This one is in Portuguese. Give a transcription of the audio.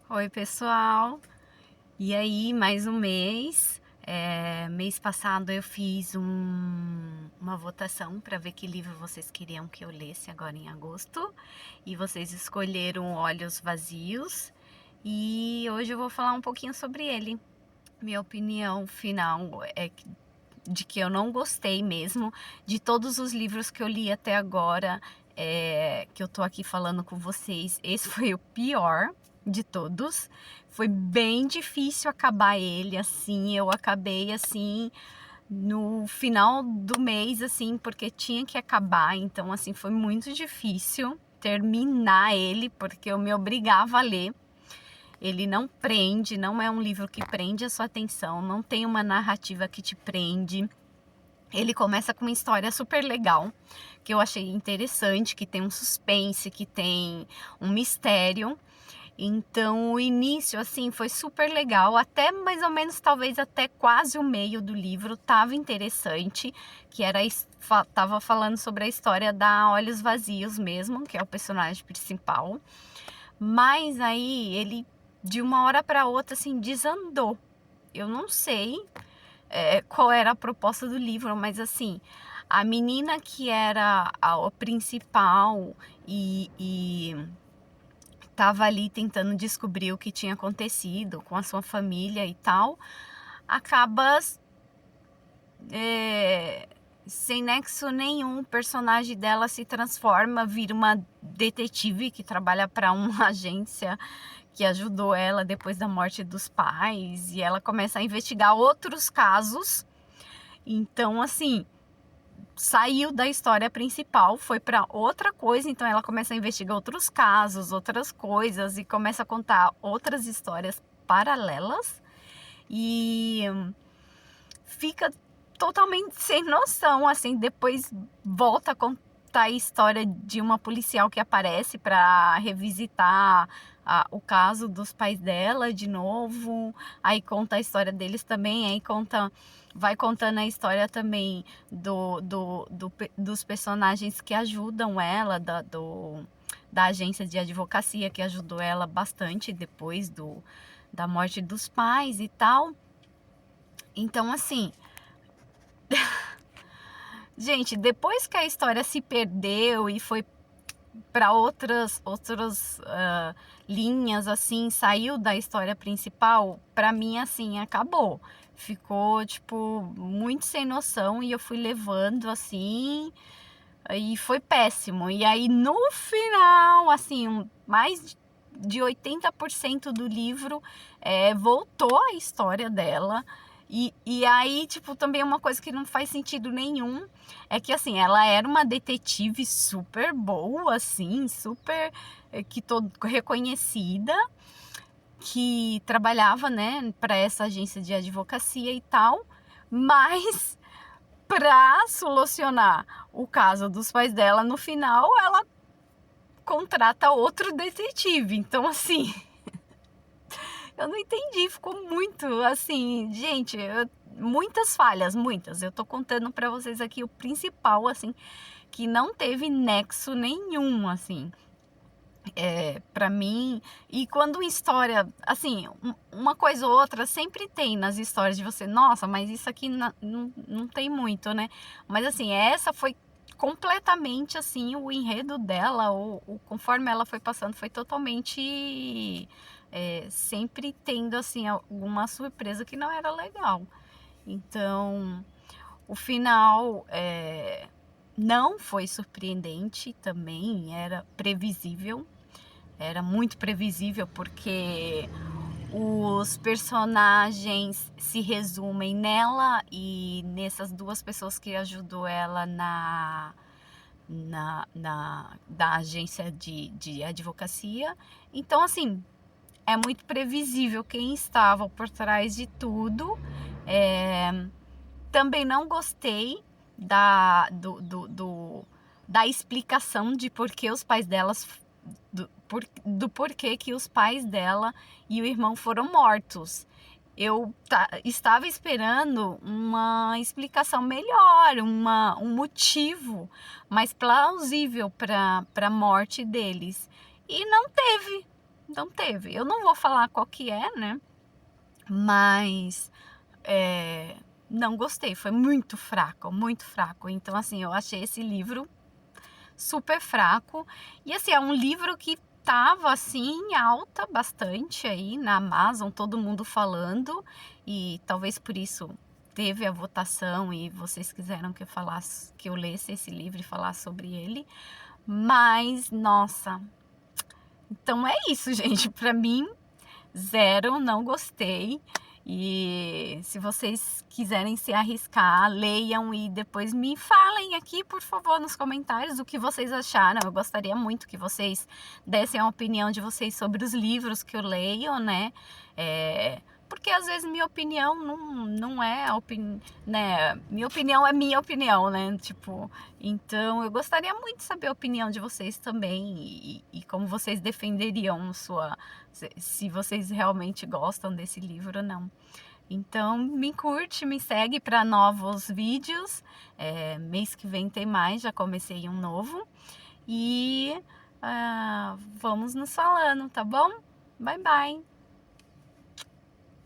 Oi, pessoal! E aí, mais um mês. Mês passado eu fiz uma votação para ver que livro vocês queriam que eu lesse agora em agosto. E vocês escolheram Olhos Vazios. E hoje eu vou falar um pouquinho sobre ele. Minha opinião final é de que eu não gostei mesmo de todos os livros que eu li até agora, que eu tô aqui falando com vocês. Esse foi o pior de todos. Foi bem difícil acabar ele, assim. Eu acabei assim no final do mês, assim, porque tinha que acabar. Então, assim, foi muito difícil terminar ele, porque eu me obrigava a ler. Ele não prende, não é um livro que prende a sua atenção, não tem uma narrativa que te prende. Ele começa com uma história super legal, que eu achei interessante, que tem um suspense, que tem um mistério. Então, o início, assim, foi super legal, até mais ou menos, talvez até quase o meio do livro, tava interessante, que tava falando sobre a história da Olhos Vazios mesmo, que é o personagem principal. Mas aí, ele, de uma hora para outra, assim, desandou. Eu não sei qual era a proposta do livro, mas assim, a menina que era a principal e tava ali tentando descobrir o que tinha acontecido com a sua família e tal, acaba sem nexo nenhum, o personagem dela se transforma, vira uma detetive que trabalha para uma agência que ajudou ela depois da morte dos pais, e ela começa a investigar outros casos. Então, assim, saiu da história principal, foi para outra coisa, então ela começa a investigar outros casos, outras coisas, e começa a contar outras histórias paralelas, e fica totalmente sem noção, assim. Depois volta a contar a história de uma policial que aparece para revisitar o caso dos pais dela de novo, aí conta a história deles também, aí vai contando a história também dos personagens que ajudam ela, da agência de advocacia que ajudou ela bastante depois da morte dos pais e tal. Então, assim, gente, depois que a história se perdeu e foi para outras linhas, assim, saiu da história principal, para mim, assim, acabou. Ficou, tipo, muito sem noção, e eu fui levando, assim, e foi péssimo. E aí, no final, assim, mais de 80% do livro voltou a história dela. E aí, tipo, também uma coisa que não faz sentido nenhum é que, assim, ela era uma detetive super boa, assim, super que todo reconhecida, que trabalhava, né, para essa agência de advocacia e tal, mas para solucionar o caso dos pais dela, no final ela contrata outro detetive. Então, assim, eu não entendi, ficou muito assim, gente, muitas falhas, muitas. Eu tô contando para vocês aqui o principal, assim, que não teve nexo nenhum, assim, para mim. E quando história, assim, uma coisa ou outra sempre tem nas histórias de você, nossa, mas isso aqui não tem muito, né? Mas assim, essa foi completamente assim, o enredo dela, conforme ela foi passando, foi totalmente sempre tendo assim alguma surpresa que não era legal. Então, o final não foi surpreendente também, era previsível. Era muito previsível, porque os personagens se resumem nela e nessas duas pessoas que ajudou ela da agência de advocacia. Então, assim, é muito previsível quem estava por trás de tudo. Também não gostei da explicação de por que os pais delas do porquê que os pais dela e o irmão foram mortos. Eu estava esperando uma explicação melhor, um motivo mais plausível para a morte deles. E não teve. não teve. Eu não vou falar qual que é, né? Mas não gostei, foi muito fraco, muito fraco. Então, assim, eu achei esse livro super fraco. E assim, é um livro que tava assim em alta bastante aí na Amazon, todo mundo falando, e talvez por isso teve a votação e vocês quiseram que eu falasse, que eu lesse esse livro e falasse sobre ele. Mas, nossa. Então é isso, gente. Pra mim, zero, não gostei. E se vocês quiserem se arriscar, leiam e depois me falem aqui, por favor, nos comentários o que vocês acharam. Eu gostaria muito que vocês dessem a opinião de vocês sobre os livros que eu leio, né? Porque às vezes minha opinião não é a opinião, né? Minha opinião é minha opinião, né? Tipo, então eu gostaria muito de saber a opinião de vocês também e como vocês defenderiam sua, se vocês realmente gostam desse livro ou não. Então me curte, me segue para novos vídeos. Mês que vem tem mais, já comecei um novo. E vamos nos falando, tá bom? Bye bye!